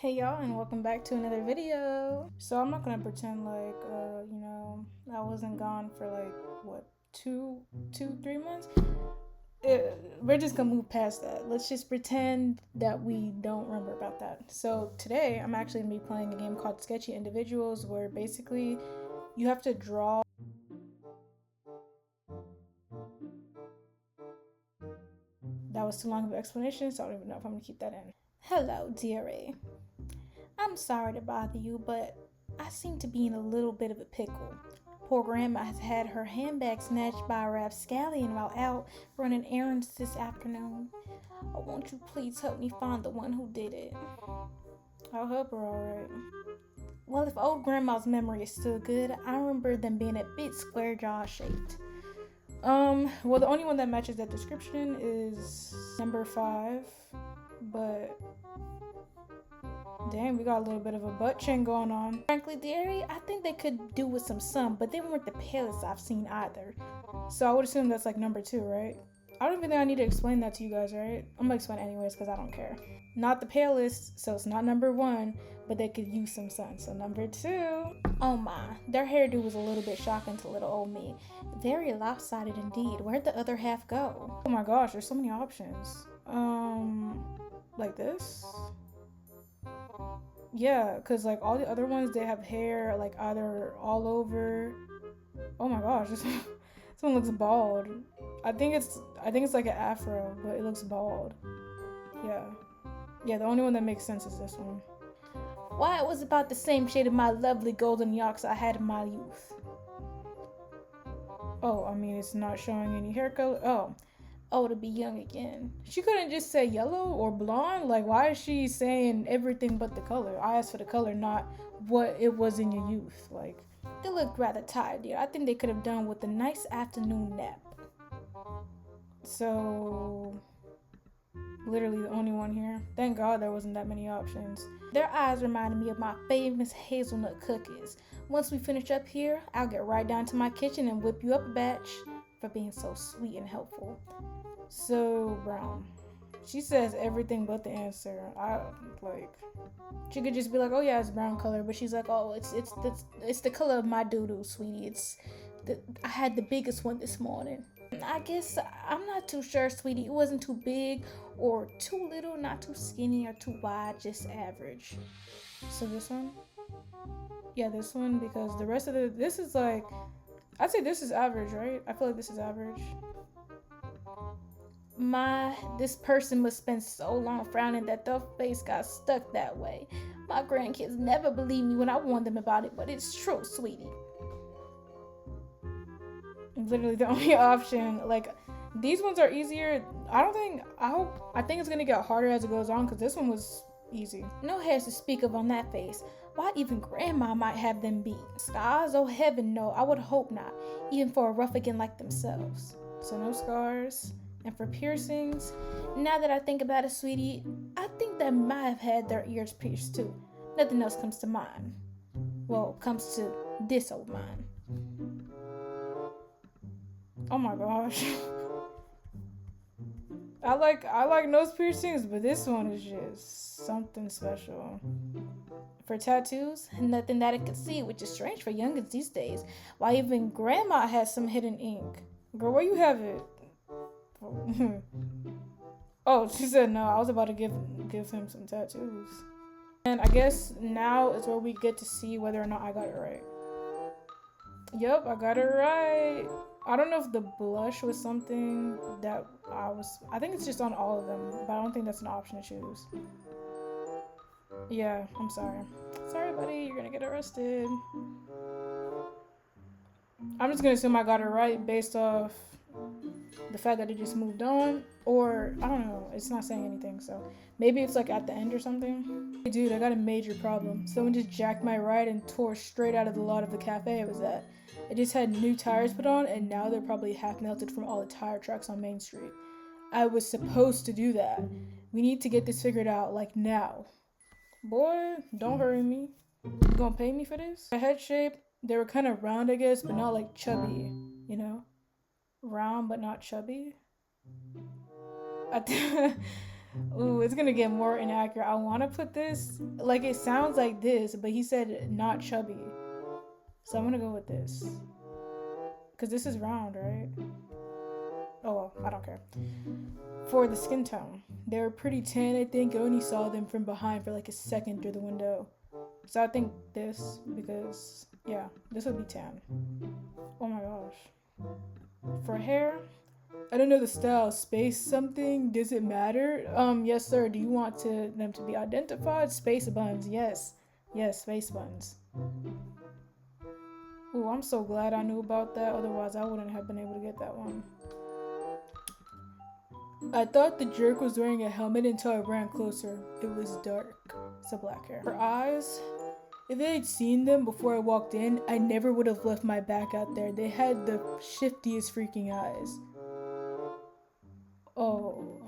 Hey y'all, and welcome back to another video. So I'm not gonna pretend like I wasn't gone for like what 3 months. We're just gonna move past that. Let's just pretend that we don't remember about that. So today I'm actually gonna be playing a game called Sketchy Individuals, where basically you have to draw. That was too long of an explanation, so I don't even know if I'm gonna keep that in. Hello, 𝀔Elle. I'm sorry to bother you, but I seem to be in a little bit of a pickle. Poor Grandma has had her handbag snatched by a rapscallion while out running errands this afternoon. Oh, won't you please help me find the one who did it? I'll help her, alright. Well, if old Grandma's memory is still good, I remember them being a bit square jaw shaped. Well, the only one that matches that description is number 5, but dang, we got a little bit of a butt chin going on. Frankly, 𝀔Elle, I think they could do with some sun, but they weren't the palest I've seen either. So I would assume that's like number 2, right? I don't even think I need to explain that to you guys, right? I'm gonna explain anyways because I don't care. Not the palest, so it's not number 1, but they could use some sun. So number 2. Oh my, their hairdo was a little bit shocking to little old me. Very lopsided indeed. Where'd the other half go? Oh my gosh, there's so many options. Like this? Yeah, because like all the other ones, they have hair like either all over. Oh my gosh, this one looks bald. I think it's like an afro, but it looks bald. Yeah, the only one that makes sense is this one. Why, it was about the same shade of my lovely golden locks I had in my youth. Oh, I mean, it's not showing any hair color. Oh, to be young again. She couldn't just say yellow or blonde. Like, why is she saying everything but the color? I asked for the color, not what it was in your youth. Like, they looked rather tired, dear. I think they could have done with a nice afternoon nap. So, literally the only one here. Thank God there wasn't that many options. Their eyes reminded me of my famous hazelnut cookies. Once we finish up here, I'll get right down to my kitchen and whip you up a batch for being so sweet and helpful. So, brown. She says everything but the answer. She could just be like, oh yeah, it's brown color, but she's like, oh, it's the color of my doo-doo, sweetie. I had the biggest one this morning. I guess I'm not too sure, sweetie. It wasn't too big or too little, not too skinny or too wide, just average. So this one? Yeah, this one, because the rest of this is like, I'd say this is average, right? I feel like this is average. This person must spend so long frowning that their face got stuck that way. My grandkids never believe me when I warn them about it, but it's true, sweetie. Literally the only option. Like, these ones are easier. I think it's gonna get harder as it goes on, because this one was easy. No hairs to speak of on that face. Why, even Grandma might have them beat. Scars? Oh heaven no, I would hope not, even for a ruffian like themselves. So no scars. And for piercings, now that I think about it, sweetie, I think they might have had their ears pierced too. Nothing else comes to mind. Well, comes to this old mind. Oh my gosh. I like nose piercings, but this one is just something special. For tattoos, nothing that I could see, which is strange for youngins these days. Why, even Grandma has some hidden ink. Girl, where you have it? Oh, she said no. I was about to give him some tattoos. And I guess now is where we get to see whether or not I got it right. Yep, I got it right. I don't know if the blush was something that I think it's just on all of them, but I don't think that's an option to choose. Yeah, I'm sorry. Sorry, buddy, you're gonna get arrested. I'm just gonna assume I got it right based off the fact that it just moved on, or I don't know, it's not saying anything, so maybe it's like at the end or something. Hey dude, I got a major problem. Someone just jacked my ride and tore straight out of the lot of the cafe I was at. It just had new tires put on, and now they're probably half melted from all the tire tracks on Main Street. I was supposed to do that. We need to get this figured out, like now. Boy, don't hurry me. You gonna pay me for this? The head shape, they were kind of round, I guess, but not like chubby, you know? Round but not chubby. Ooh, it's gonna get more inaccurate. I want to put this like it sounds like this, but he said not chubby, so I'm gonna go with this because this is round, right? Oh well, I don't care. For the skin tone, they were pretty tan. I think I only saw them from behind for like a second through the window, so I think this because yeah, this would be tan. Oh my gosh. For hair, I don't know the style. Space something. Does it matter? Yes, sir. Do you want them to be identified? Space buns. Yes. Yes, space buns. Ooh, I'm so glad I knew about that. Otherwise, I wouldn't have been able to get that one. I thought the jerk was wearing a helmet until I ran closer. It was dark. It's a black hair. Her eyes. If I had seen them before I walked in, I never would have left my back out there. They had the shiftiest freaking eyes. Oh,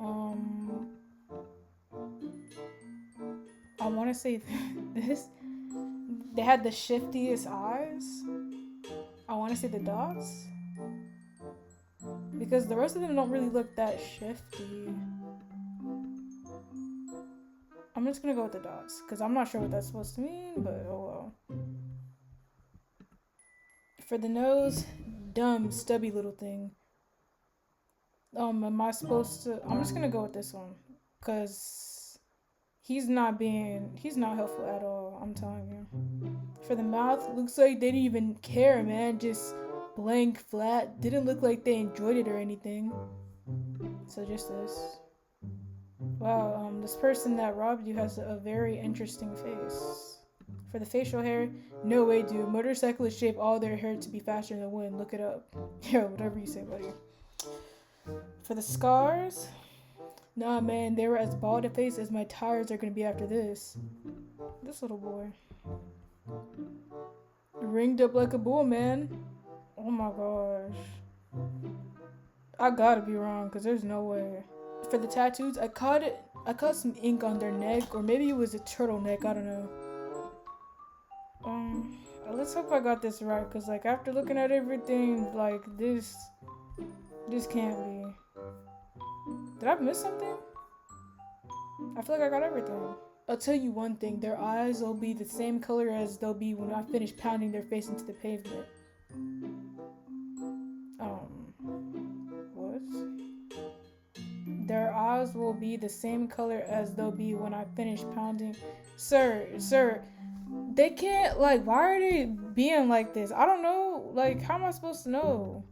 I want to say this. They had the shiftiest eyes. I want to say the dots. Because the rest of them don't really look that shifty. I'm just gonna go with the dots. Because I'm not sure what that's supposed to mean, but oh well. For the nose, dumb, stubby little thing. Am I supposed to? I'm just gonna go with this one. Because he's not helpful at all, I'm telling you. For the mouth, looks like they didn't even care, man. Just blank, flat. Didn't look like they enjoyed it or anything. So just this. Wow, this person that robbed you has a very interesting face. For the facial hair, no way, dude. Motorcyclists shape all their hair to be faster than the wind. Look it up. Yo, whatever you say, buddy. For the scars, nah, man, they were as bald a face as my tires are gonna be after this. This little boy. Ringed up like a bull, man. Oh my gosh. I gotta be wrong, because there's no way. For the tattoos, I caught some ink on their neck, or maybe it was a turtleneck, I don't know. Let's hope I got this right, because like after looking at everything, like this can't be. Did I miss something? I feel like I got everything. I'll tell you one thing, their eyes will be the same color as they'll be when I finish pounding their face into the pavement. What? Their eyes will be the same color as they'll be when I finish pounding. Sir, they can't, like, why are they being like this? I don't know, like, how am I supposed to know?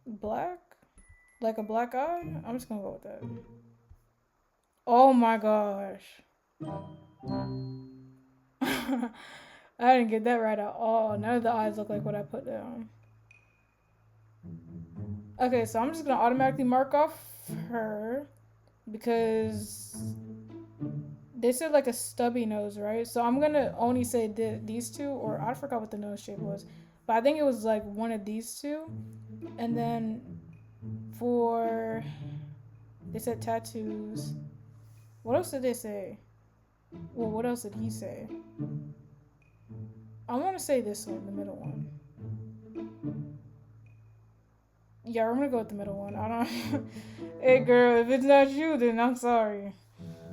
Black? Like a black eye? I'm just gonna go with that. Oh my gosh. I didn't get that right at all. None of the eyes look like what I put down. Okay, so I'm just gonna automatically mark off her because they said like a stubby nose, right? So I'm gonna only say these two, or I forgot what the nose shape was, but I think it was like one of these two. And then they said tattoos. What else did they say? Well, what else did he say? I want to say this one, the middle one. Yeah, we're gonna go with the middle one. I don't. Hey, girl, if it's not you, then I'm sorry.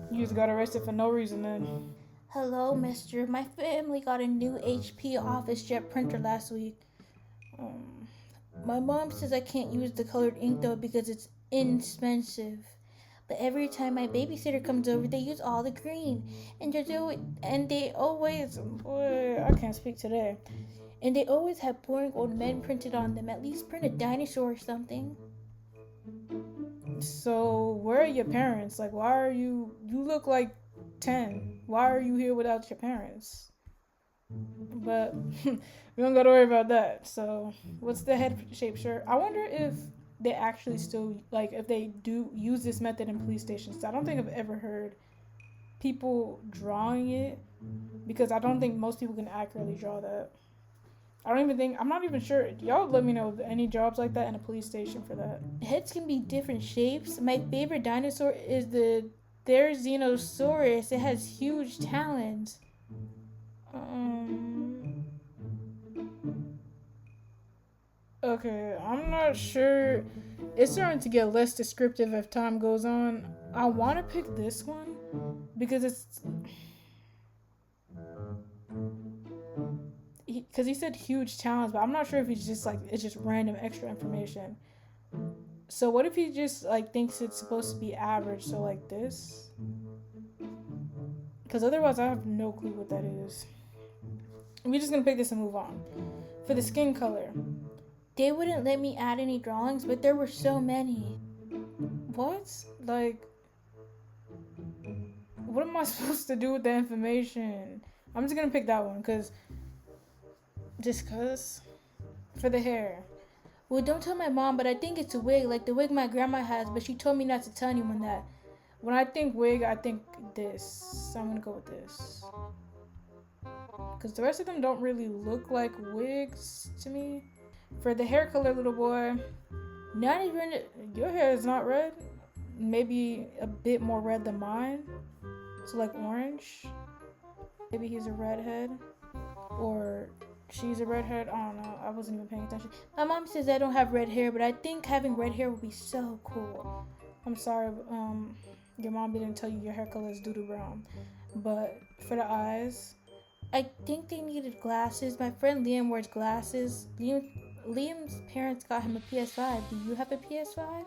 You just got arrested for no reason, then. Hello, mister. My family got a new HP OfficeJet printer last week. My mom says I can't use the colored ink though because it's inexpensive. But every time my babysitter comes over, they use all the green, and they always. Boy, I can't speak today. And they always have boring old men printed on them. At least print a dinosaur or something. So, where are your parents? Like, why are you look like 10. Why are you here without your parents? But we don't gotta worry about that. So, what's the head shape shirt? I wonder if they actually still, like, if they do use this method in police stations. I don't think I've ever heard people drawing it, because I don't think most people can accurately draw that. I'm not even sure. Y'all let me know of any jobs like that in a police station for that. Heads can be different shapes. My favorite dinosaur is the Therizinosaurus. It has huge talons. Okay, I'm not sure. It's starting to get less descriptive as time goes on. I want to pick this one because because he said huge challenge, but I'm not sure if he's just like it's just random extra information. So what if he just like thinks it's supposed to be average? So like this, because otherwise I have no clue what that is. We're just gonna pick this and move on. For the skin color, they wouldn't let me add any drawings, but there were so many. What? Like, what am I supposed to do with the information? I'm just gonna pick that one because. For the hair. Well, don't tell my mom, but I think it's a wig, like the wig my grandma has, but she told me not to tell anyone that. When I think wig, I think this. So I'm gonna go with this. Because the rest of them don't really look like wigs to me. For the hair color, little boy, not even, your hair is not red. Maybe a bit more red than mine. So like orange. Maybe he's a redhead. Or she's a redhead. I don't know. I wasn't even paying attention. My mom says I don't have red hair, but I think having red hair would be so cool. I'm sorry, your mom didn't tell you your hair color is doo-doo brown. But for the eyes, I think they needed glasses. My friend Liam wears glasses. Liam's parents got him a PS5. Do you have a PS5?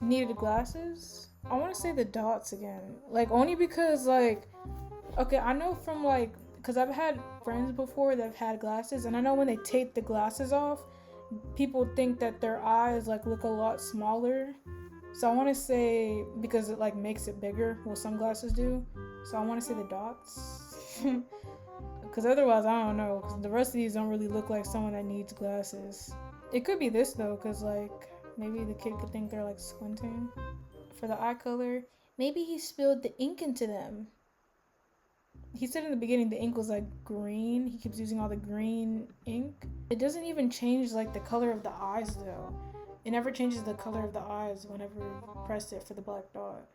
Needed glasses? I want to say the dots again. Like, only because, like, okay, I know from, like, because I've had friends before that have had glasses, and I know when they take the glasses off, people think that their eyes like look a lot smaller. So I want to say, because it like makes it bigger, well, some glasses do. So I want to say the dots. Because otherwise, I don't know, because the rest of these don't really look like someone that needs glasses. It could be this though, because like maybe the kid could think they're like squinting. For the eye color, maybe he spilled the ink into them. He said in the beginning the ink was like green. He keeps using all the green ink. It doesn't even change like the color of the eyes though. It never changes the color of the eyes whenever you press it for the black dot.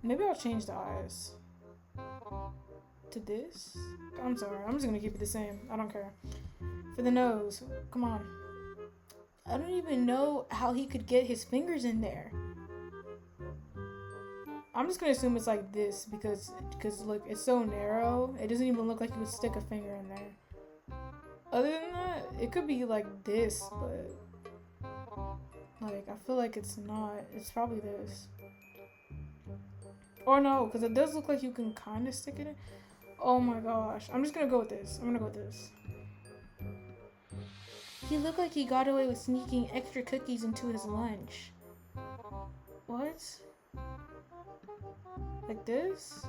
Maybe I'll change the eyes to this. I'm sorry, I'm just gonna keep it the same. I don't care. For the nose, come on. I don't even know how he could get his fingers in there. I'm just gonna assume it's like this because look, it's so narrow. It doesn't even look like you would stick a finger in there. Other than that, it could be like this, but like I feel like it's not. It's probably this. Or no, because it does look like you can kind of stick it in. Oh my gosh, I'm just gonna go with this. I'm gonna go with this. He looked like he got away with sneaking extra cookies into his lunch. What? Like this?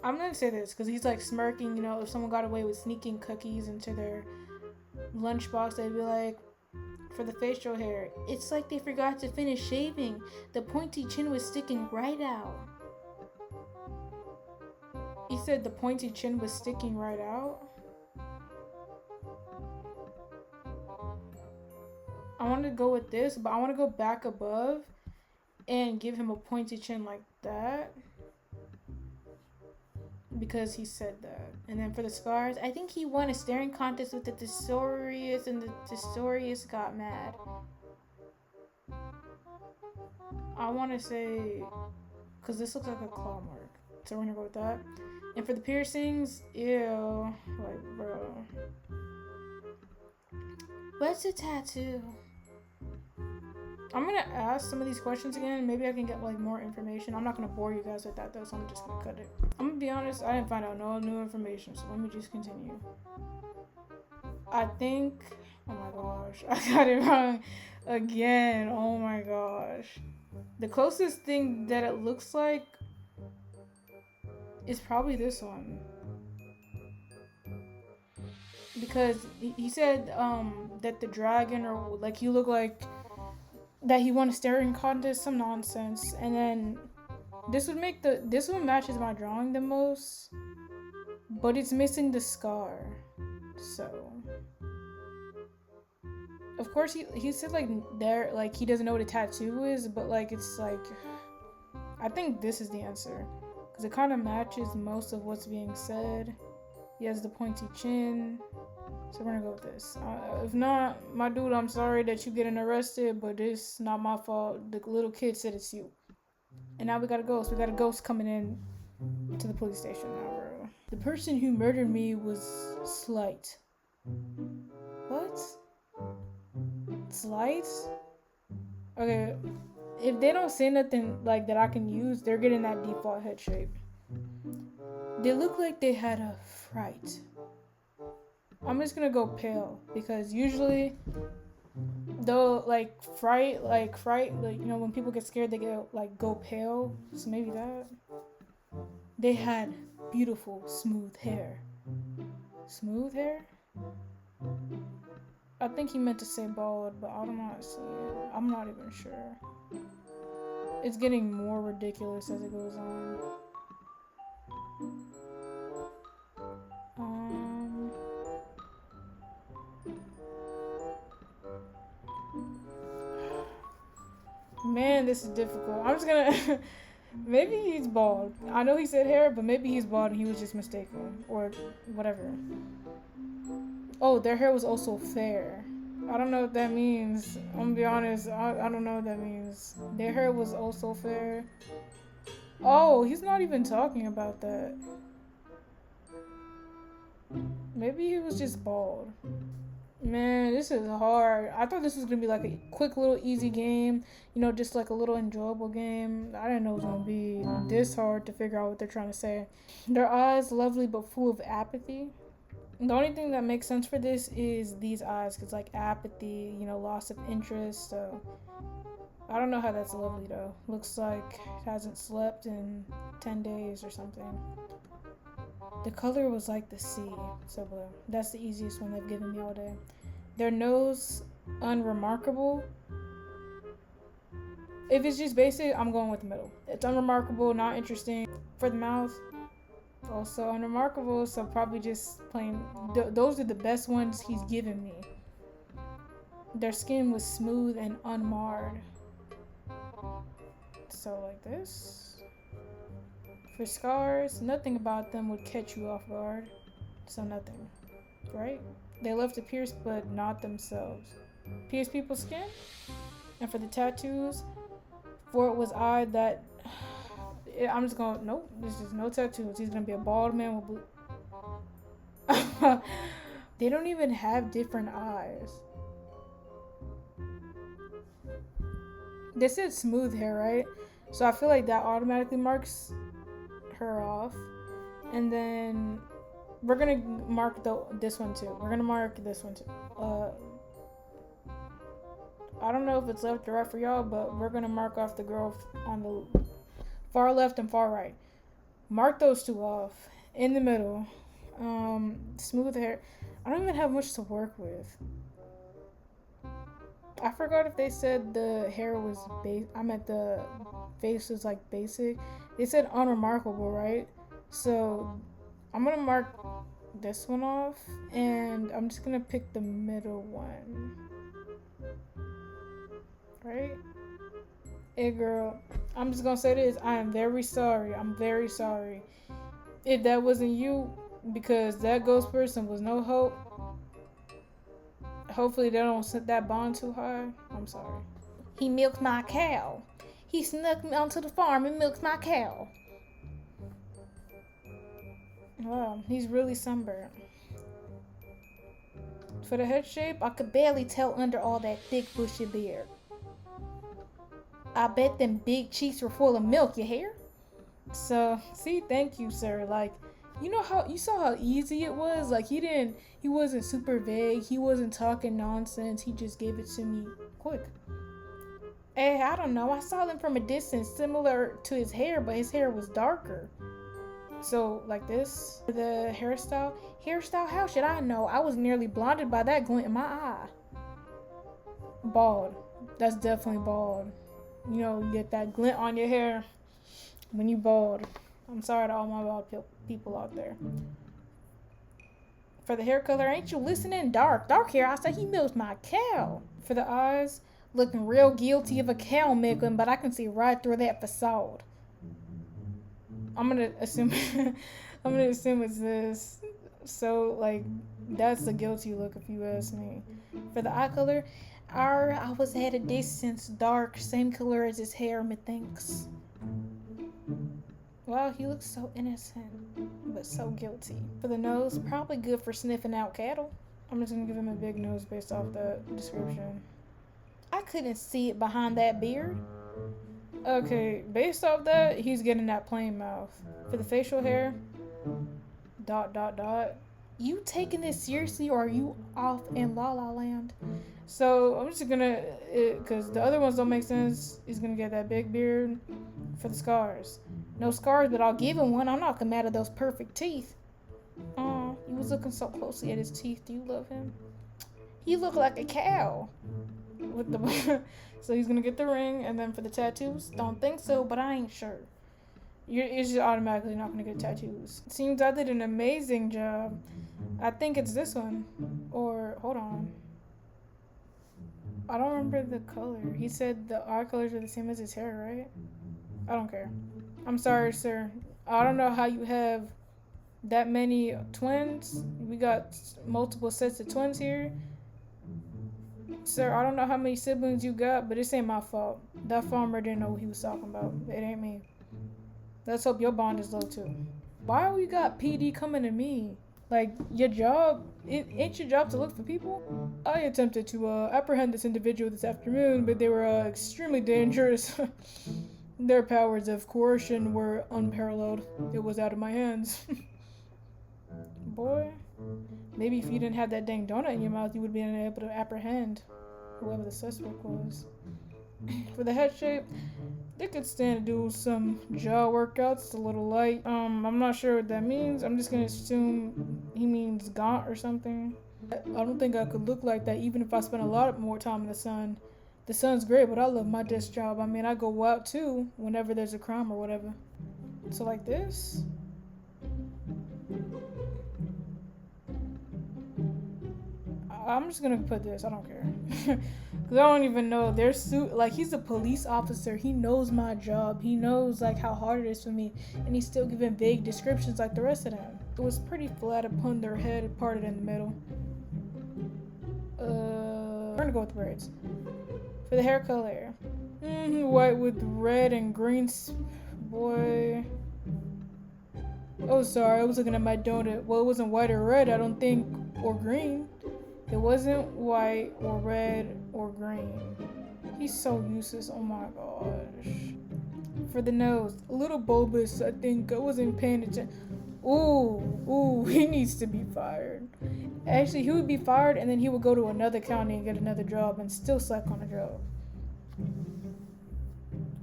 I'm gonna say this because he's like smirking, you know, if someone got away with sneaking cookies into their lunchbox, they'd be like, for the facial hair, it's like they forgot to finish shaving. The pointy chin was sticking right out. He said the pointy chin was sticking right out. I want to go with this, but I want to go back above and give him a pointy chin like that because he said that. And then for the scars, I think he won a staring contest with the Thesaurus and the Thesaurus got mad. I want to say, because this looks like a claw mark, so we're gonna go with that. And for the piercings, ew, like bro, what's a tattoo? I'm gonna ask some of these questions again. Maybe I can get like more information. I'm not gonna bore you guys with that though, so I'm just gonna cut it. I'm gonna be honest, I didn't find out no new information, so let me just continue. I think, oh my gosh, I got it wrong again. Oh my gosh. The closest thing that it looks like is probably this one. Because he said that the dragon, or like you look like that he won a staring contest, some nonsense. And then this one matches my drawing the most, but it's missing the scar. So of course he said like there, like he doesn't know what a tattoo is, but like it's like I think this is the answer because it kind of matches most of what's being said. He has the pointy chin, So we're gonna go with this. If not, my dude, I'm sorry that you getting arrested, but it's not my fault. The little kid said it's you. And now we got a ghost. We got a ghost coming in to the police station now, bro. The person who murdered me was Slight. What? Slight? Okay. If they don't say nothing like that I can use, they're getting that default head shape. They look like they had a fright. I'm just gonna go pale because usually though fright, you know, when people get scared they get go pale. So maybe that. They had beautiful smooth hair. Smooth hair? I think he meant to say bald, but I'm not seeing. I'm not even sure. It's getting more ridiculous as it goes on. Man, this is difficult. I'm just gonna. Maybe he's bald. I know he said hair, but maybe he's bald and he was just mistaken. Or whatever. Oh, their hair was also fair. I don't know what that means. I'm gonna be honest. I don't know what that means. Their hair was also fair. Oh, he's not even talking about that. Maybe he was just bald. Man, this is hard. I thought this was gonna be like a quick little easy game, you know, just like a little enjoyable game. I didn't know it was gonna be this hard to figure out what they're trying to say. Their eyes lovely but full of apathy. The only thing that makes sense for this is these eyes, because like apathy, you know, loss of interest. So I don't know how that's lovely though. Looks like hasn't slept in 10 days or something. The color was like the sea, so blue. That's the easiest one they've given me all day. Their nose, unremarkable. If it's just basic, I'm going with the middle. It's unremarkable, not interesting. For the mouth, also unremarkable, so probably just plain. Those are the best ones he's given me. Their skin was smooth and unmarred. So like this. For scars, nothing about them would catch you off guard. So nothing, right? They love to pierce, but not themselves. Pierce people's skin? And for the tattoos, for it was I that... I'm just going, nope, there's just no tattoos. He's going to be a bald man with blue... They don't even have different eyes. They said smooth hair, right? So I feel like that automatically marks her off. And then we're gonna mark this one too. We're gonna mark this one too. I don't know if it's left or right for y'all, but we're gonna mark off the girl on the far left and far right. Mark those two off. In the middle, smooth hair. I don't even have much to work with. I forgot if they said the hair was I meant the face was like basic. They said unremarkable, right? So I'm gonna mark this one off, and I'm just gonna pick the middle one. Right? Hey girl, I'm just gonna say this. I am very sorry. I'm very sorry. If that wasn't you, because that ghost person was no hope. Hopefully they don't set that bond too high. I'm sorry. He milked my cow. He snuck me onto the farm and milked my cow. Wow, he's really sunburned. For the head shape, I could barely tell under all that thick bushy beard. I bet them big cheeks were full of milk, you hear? So, see, thank you, sir. Like, you know how, you saw how easy it was? Like, he wasn't super vague. He wasn't talking nonsense. He just gave it to me quick. Hey, I don't know. I saw them from a distance, similar to his hair, but his hair was darker. So, like this. The hairstyle, how should I know? I was nearly blinded by that glint in my eye. Bald. That's definitely bald. You know, you get that glint on your hair when you bald. I'm sorry to all my bald people out there. For the hair color, ain't you listening? Dark hair. I said he milks my cow. For the eyes, looking real guilty of a cow milking, but I can see right through that facade. I'm gonna assume it's this. So like, that's a guilty look if you ask me. For the eye color, I was had a distance dark, same color as his hair, methinks. Wow, he looks so innocent, but so guilty. For the nose, probably good for sniffing out cattle. I'm just gonna give him a big nose based off the description. I couldn't see it behind that beard. Okay, based off that, he's getting that plain mouth. For the facial hair, ... You taking this seriously, or are you off in La La Land? So I'm just gonna, cause the other ones don't make sense. He's gonna get that big beard. For the scars, no scars, but I'll give him one. I'm not gonna mad at those perfect teeth. Oh, he was looking so closely at his teeth. Do you love him? He looked like a cow. With the so he's gonna get the ring, and then for the tattoos, don't think so, but I ain't sure. It's just automatically not gonna get tattoos. Seems I did an amazing job. I think it's this one, or hold on. I don't remember the color. He said the eye colors are the same as his hair, right? I don't care. I'm sorry, sir. I don't know how you have that many twins. We got multiple sets of twins here. Sir, I don't know how many siblings you got, but this ain't my fault. That farmer didn't know what he was talking about. It ain't me. Let's hope your bond is low too. Why we got PD coming to me? Like, your job, it ain't your job to look for people? I attempted to apprehend this individual this afternoon, but they were extremely dangerous. Their powers of coercion were unparalleled. It was out of my hands. Boy, maybe if you didn't have that dang donut in your mouth, you would be able to apprehend whoever the suspect was. For the head shape, they could stand to do some jaw workouts. It's a little light. I'm not sure what that means. I'm just gonna assume he means gaunt or something. I don't think I could look like that even if I spent a lot more time in the sun. The sun's great, but I love my desk job. I mean, I go out too whenever there's a crime or whatever. So like this. I'm just gonna put this. I don't care. Cause I don't even know their suit. Like, he's a police officer. He knows my job. He knows like how hard it is for me, and he's still giving vague descriptions like the rest of them. It was pretty flat upon their head, parted in the middle. We're gonna go with braids. For the hair color, white with red and green. Boy. Oh, sorry. I was looking at my donut. Well, it wasn't white or red, I don't think, or green. It wasn't white or red or green. He's so useless. Oh my gosh. For the nose, a little bulbous. I think I wasn't paying attention. Ooh, he needs to be fired. Actually, he would be fired, and then he would go to another county and get another job and still suck on a job.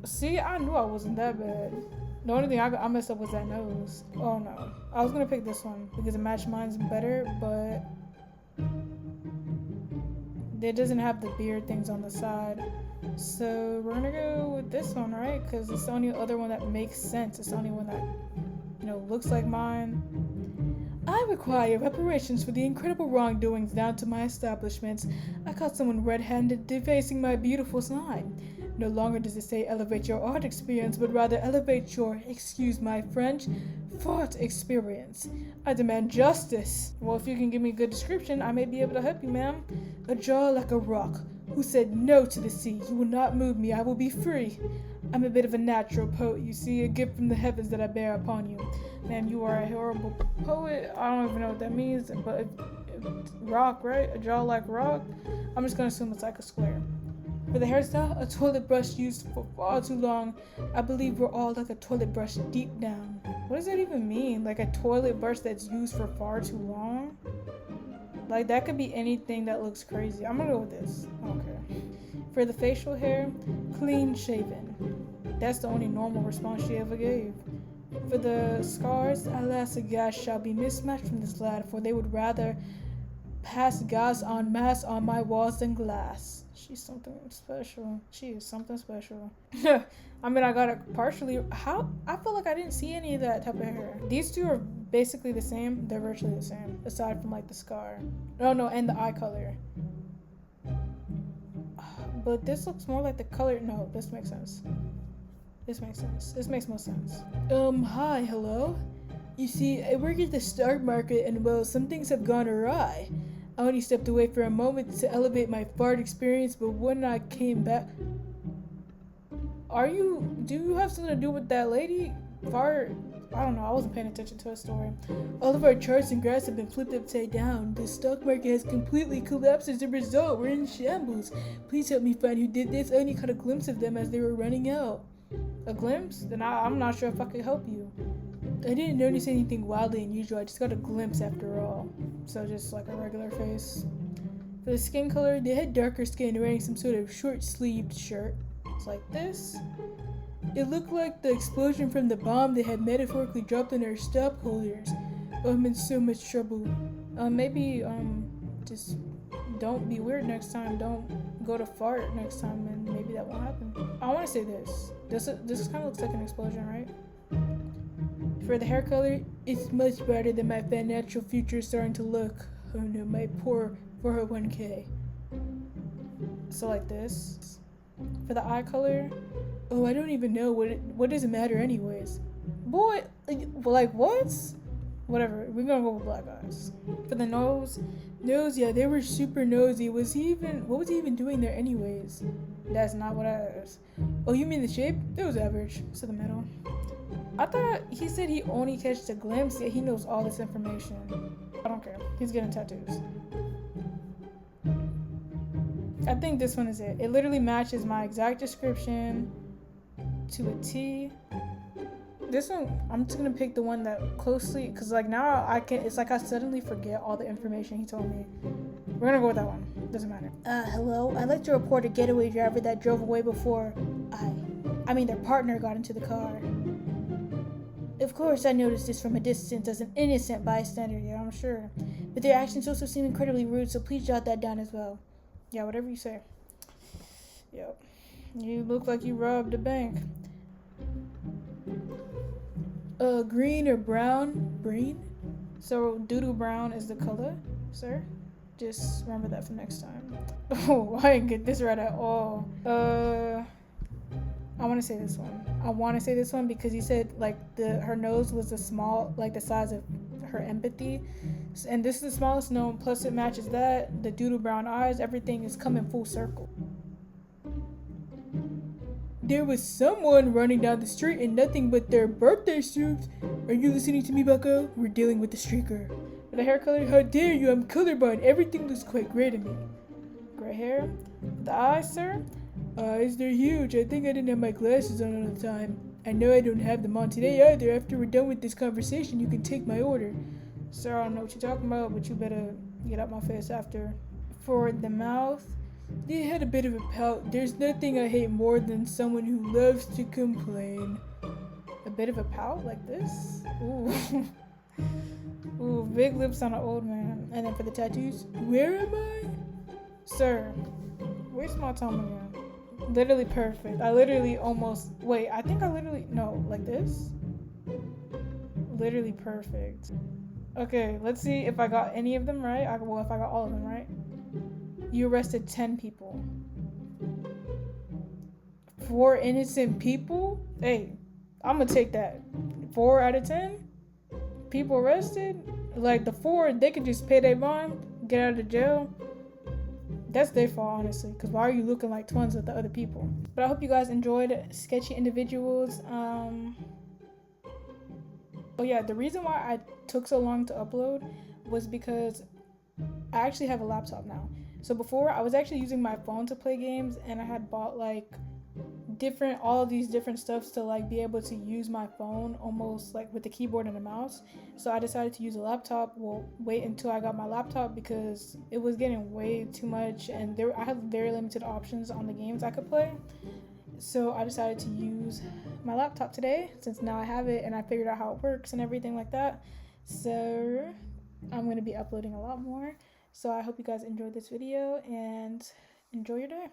See, I knew I wasn't that bad. The only thing I messed up was that nose. Oh no. I was gonna pick this one because it matched mine's better, but it doesn't have the beard things on the side. So we're gonna go with this one, right? Because it's the only other one that makes sense. It's the only one that, looks like mine. I require reparations for the incredible wrongdoings down to my establishments. I caught someone red-handed defacing my beautiful sign. No longer does it say elevate your art experience, but rather elevate your, excuse my French, fart experience. I demand justice. Well, if you can give me a good description, I may be able to help you, ma'am. A jaw like a rock, who said no to the sea. You will not move me, I will be free. I'm a bit of a natural poet, you see, a gift from the heavens that I bear upon you. Ma'am, you are a horrible poet. I don't even know what that means, but rock, right? A jaw like rock? I'm just gonna assume it's like a square. For the hairstyle, a toilet brush used for far too long. I believe we're all like a toilet brush deep down. What does that even mean? Like a toilet brush that's used for far too long? Like, that could be anything that looks crazy. I'm gonna go with this. Okay. For the facial hair, clean shaven. That's the only normal response she ever gave. For the scars, alas, a gas shall be mismatched from this lad, for they would rather pass gas en masse on my walls than glass. She's something special. She is something special. I mean, I got it partially. How? I feel like I didn't see any of that type of hair. These two are basically the same. They're virtually the same, aside from like the scar. No, and the eye color. But this looks more like the color. No, this makes sense. This makes sense. This makes more sense. Hi, hello. You see, I work at the stock market and well, some things have gone awry. I only stepped away for a moment to elevate my fart experience, but when I came back... do you have something to do with that lady? Fart? I don't know, I wasn't paying attention to her story. All of our charts and graphs have been flipped upside down. The stock market has completely collapsed as a result. We're in shambles. Please help me find who did this. I only caught a glimpse of them as they were running out. A glimpse? Then I'm not sure if I could help you. I didn't notice anything wildly unusual. I just got a glimpse after all. So just like a regular face. For the skin color, they had darker skin wearing some sort of short-sleeved shirt. It's like this. It looked like the explosion from the bomb they had metaphorically dropped on our stockholders. Oh, I'm in so much trouble. Maybe just don't be weird next time. Don't go to fart next time, and maybe that won't happen. I want to say this. This kind of looks like an explosion, right? For the hair color, it's much brighter than my financial future is starting to look. Oh no, my poor 401k. So like this. For the eye color, oh, I don't even know what does it matter anyways. Boy, like what? Whatever, we're gonna go with black eyes. For the nose, yeah, they were super nosy. What was he even doing there anyways? That's not what I asked. Oh, you mean the shape? It was average. So the middle. I thought he said he only catched a glimpse, yet he knows all this information. I don't care. He's getting tattoos. I think this one is it. It literally matches my exact description to a T. This one, I'm just gonna pick the one that closely, cause like now it's like I suddenly forget all the information he told me. We're gonna go with that one. Doesn't matter. Hello. I'd like to report a getaway driver that drove away before their partner got into the car. Of course, I noticed this from a distance as an innocent bystander, yeah, I'm sure. But their actions also seem incredibly rude, so please jot that down as well. Yeah, whatever you say. Yep. You look like you robbed a bank. Green or brown? Green? So, doo-doo brown is the color, sir. Just remember that for next time. Oh, I didn't get this right at all. I want to say this one. I want to say this one because he said like her nose was the size of her empathy, and this is the smallest known. Plus it matches that. The doodle brown eyes. Everything is coming full circle. There was someone running down the street in nothing but their birthday suits. Are you listening to me, bucko? We're dealing with the streaker. For the hair color, how dare you? I'm colorblind. Everything looks quite gray to me. Gray hair. The eyes, sir. Eyes, they're huge. I think I didn't have my glasses on all the time. I know I don't have them on today either. After we're done with this conversation, you can take my order. Sir, I don't know what you're talking about, but you better get out my face after. For the mouth, they had a bit of a pout. There's nothing I hate more than someone who loves to complain. A bit of a pout like this? Ooh. Ooh, big lips on an old man. And then for the tattoos, where am I? Sir, where's my tongue again? Literally perfect. No, like this? Literally perfect. Okay, let's see if I got any of them right. If I got all of them right. You arrested 10 people. 4 innocent people? Hey, I'm gonna take that. 4 out of 10 people arrested? Like the 4, they could just pay their bond, get out of jail. That's their fault, honestly, because why are you looking like twins with the other people? But I hope you guys enjoyed Sketchy Individuals. Oh yeah, the reason why I took so long to upload was because I actually have a laptop now. So before, I was actually using my phone to play games, and I had bought like all of these different stuffs to like be able to use my phone almost like with the keyboard and the mouse. So I decided to use a laptop. Well, wait until I got my laptop because it was getting way too much, and I had very limited options on the games I could play. So I decided to use my laptop today since now I have it and I figured out how it works and everything like that. So I'm going to be uploading a lot more. So I hope you guys enjoyed this video and enjoy your day.